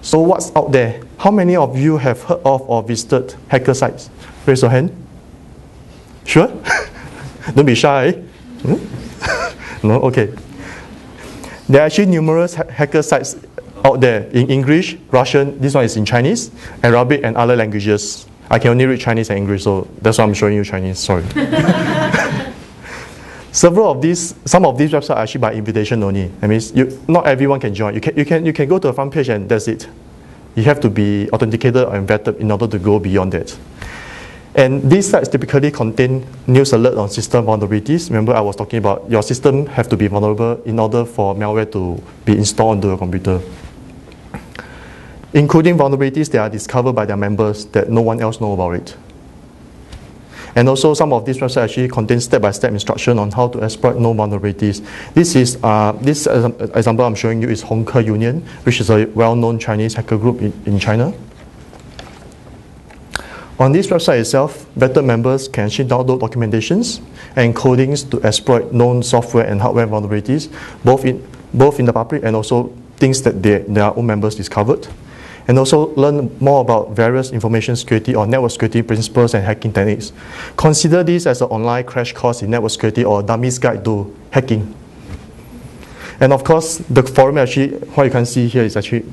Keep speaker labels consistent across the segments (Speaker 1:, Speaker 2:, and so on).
Speaker 1: So what's out there? How many of you have heard of or visited hacker sites? Raise your hand. Sure? Don't be shy. No? Okay. There are actually numerous hacker sites out there in English, Russian, this one is in Chinese, Arabic and other languages. I can only read Chinese and English, so that's why I'm showing you Chinese, sorry. Some of these websites are actually by invitation only. That means not everyone can join. You can go to the front page and that's it. You have to be authenticated or vetted in order to go beyond that. And these sites typically contain news alert on system vulnerabilities. Remember I was talking about your system have to be vulnerable in order for malware to be installed onto your computer. Including vulnerabilities that are discovered by their members that no one else knows about it. And also some of these websites actually contain step-by-step instruction on how to exploit known vulnerabilities. This example I'm showing you is Hongke Union, which is a well-known Chinese hacker group in China. On this website itself, vetted members can actually download documentations and codings to exploit known software and hardware vulnerabilities, both in the public and also things that their own members discovered. And also learn more about various information security or network security principles and hacking techniques. Consider this as an online crash course in network security or a dummy's guide to hacking. And of course, the forum actually, what you can see here is actually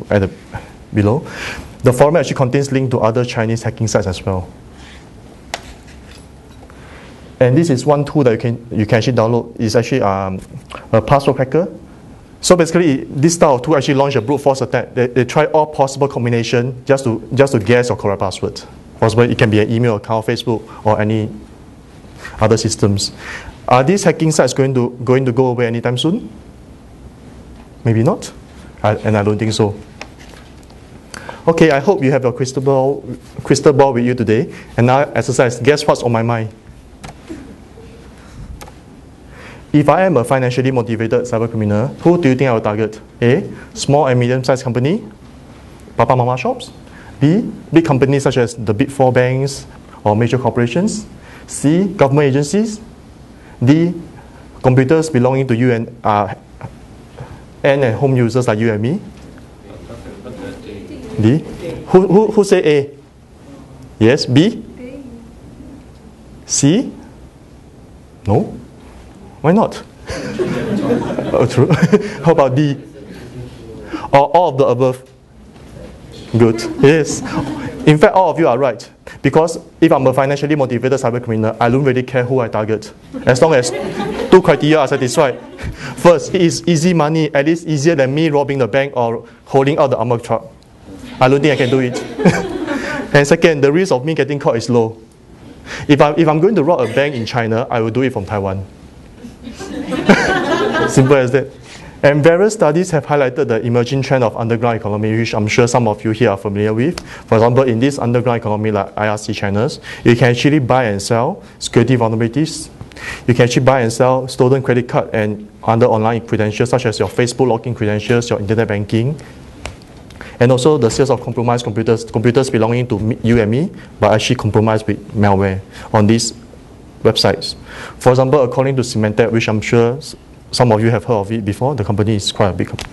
Speaker 1: below. The forum actually contains links to other Chinese hacking sites as well. And this is one tool that you can actually download. It's actually a password cracker. So basically, this style of tool actually launched a brute force attack. They try all possible combinations just to guess your correct password. Possibly it can be an email account, Facebook, or any other systems. Are these hacking sites going to go away anytime soon? Maybe not, and I don't think so. Okay, I hope you have your crystal ball with you today. And now exercise. Guess what's on my mind? If I am a financially motivated cybercriminal, who do you think I will target? A. Small and medium-sized company, Papa Mama shops. B. Big companies such as the big 4 banks or major corporations. C. Government agencies. D. Computers belonging to you and home users like you and me. D. Who say A? Yes. B. C. No. Why not? Oh, true. How about D? Or all of the above? Good. Yes. In fact, all of you are right. Because if I'm a financially motivated cybercriminal, I don't really care who I target. As long as 2 criteria are satisfied. First, it is easy money, at least easier than me robbing the bank or holding out the armored truck. I don't think I can do it. And second, the risk of me getting caught is low. If I'm going to rob a bank in China, I will do it from Taiwan. Simple as that. And various studies have highlighted the emerging trend of underground economy, which I'm sure some of you here are familiar with. For example, in this underground economy like IRC channels, you can actually buy and sell security vulnerabilities. You can actually buy and sell stolen credit card and other online credentials such as your Facebook login credentials, your internet banking, and also the sales of compromised computers belonging to you and me, but actually compromised with malware on these websites. For example, according to Symantec, which I'm sure some of you have heard of it before, the company is quite a big company.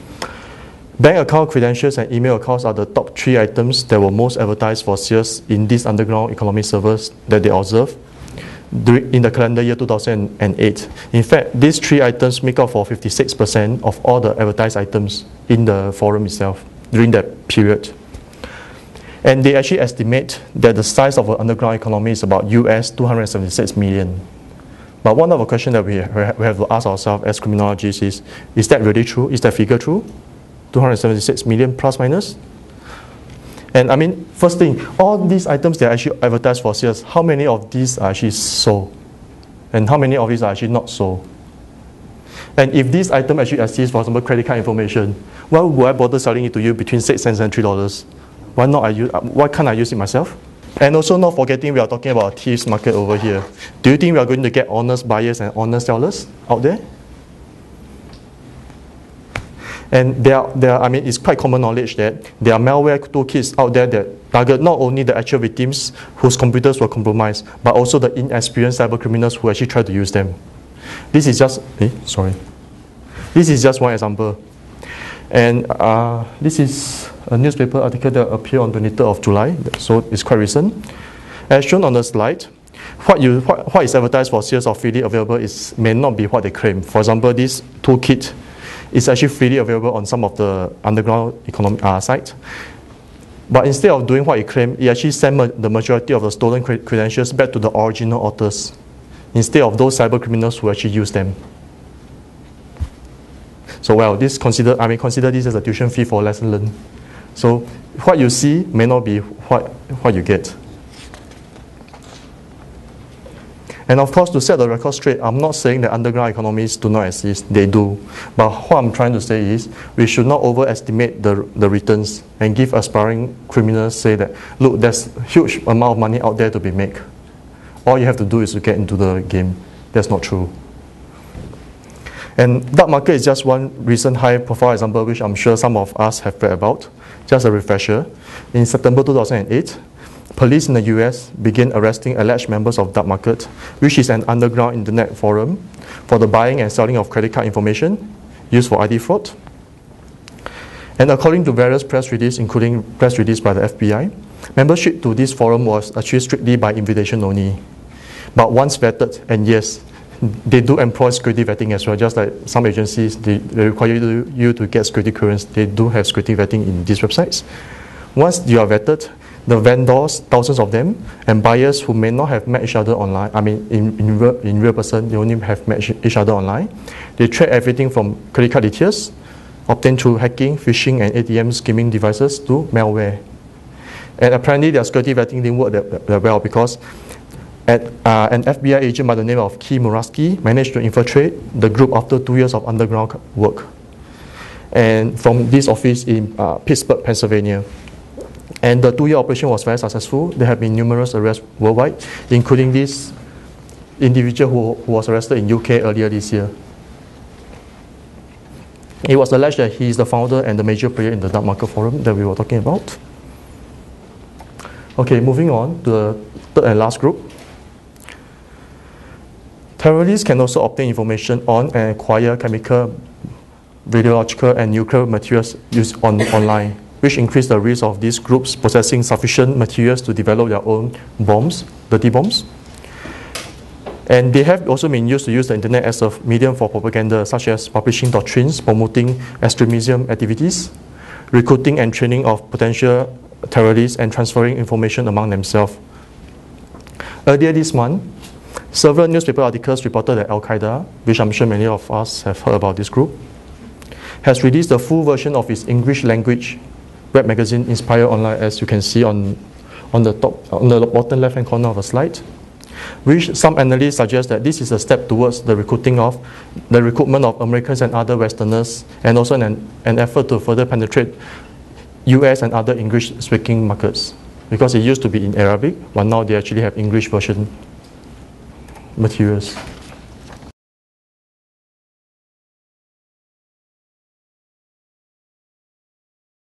Speaker 1: Bank account credentials and email accounts are the top 3 items that were most advertised for sales in these underground economy servers that they observed in the calendar year 2008. In fact, these 3 items make up for 56% of all the advertised items in the forum itself during that period. And they actually estimate that the size of the underground economy is about US 276 million. But one of the questions that we have to ask ourselves as criminologists is that really true? Is that figure true? 276 million plus minus? And I mean, first thing, all these items that are actually advertised for sales, how many of these are actually sold? And how many of these are actually not sold? And if this item actually exists, for example, credit card information, why would I bother selling it to you between 6 cents and $3? Why can't I use it myself? And also not forgetting we are talking about a thieves market over here. Do you think we are going to get honest buyers and honest sellers out there? And it's quite common knowledge that there are malware toolkits out there that target not only the actual victims whose computers were compromised, but also the inexperienced cyber criminals who actually try to use them. This is just one example. And this is a newspaper article that appeared on 23rd of July, so it's quite recent. As shown on the slide, what is advertised for sales of freely available may not be what they claim. For example, this toolkit is actually freely available on some of the underground economy sites. But instead of doing what it claimed, it actually sent the majority of the stolen credentials back to the original authors, instead of those cyber criminals who actually use them. So well, consider this as a tuition fee for a lesson learned. So what you see may not be what you get. And of course, to set the record straight, I'm not saying that underground economies do not exist. They do. But what I'm trying to say is we should not overestimate the returns and give aspiring criminals say that, look, there's a huge amount of money out there to be made. All you have to do is to get into the game. That's not true. And dark market is just one recent high-profile example, which I'm sure some of us have read about. Just a refresher. In September 2008, police in the US began arresting alleged members of dark market, which is an underground internet forum for the buying and selling of credit card information used for ID fraud. And according to various press releases, including press release by the FBI, membership to this forum was actually strictly by invitation only. But once vetted, and yes, they do employ security vetting as well, just like some agencies, they require you to get security clearance. They do have security vetting in these websites. Once you are vetted, the vendors, thousands of them, and buyers who may not have met each other online, in real person, they only have met each other online. They track everything from credit card details, obtained through hacking, phishing, and ATM skimming devices to malware. And apparently their security vetting didn't work that well because an FBI agent by the name of Key Muraski managed to infiltrate the group after 2 years of underground work. And from this office in Pittsburgh, Pennsylvania. And the 2-year operation was very successful. There have been numerous arrests worldwide, including this individual who was arrested in UK earlier this year. It was alleged that he is the founder and the major player in the dark market forum that we were talking about. Okay, moving on to the third and last group. Terrorists can also obtain information on and acquire chemical, radiological, and nuclear materials used online, which increase the risk of these groups possessing sufficient materials to develop their own bombs, dirty bombs. And they have also been used to use the internet as a medium for propaganda, such as publishing doctrines, promoting extremism activities, recruiting and training of potential terrorists, and transferring information among themselves. Earlier this month, several newspaper articles reported that Al-Qaeda, which I'm sure many of us have heard about this group, has released the full version of its English language web magazine Inspire Online, as you can see on the bottom left-hand corner of the slide, which some analysts suggest that this is a step towards the recruitment of Americans and other Westerners, and also an effort to further penetrate US and other English-speaking markets, because it used to be in Arabic, but now they actually have English version materials.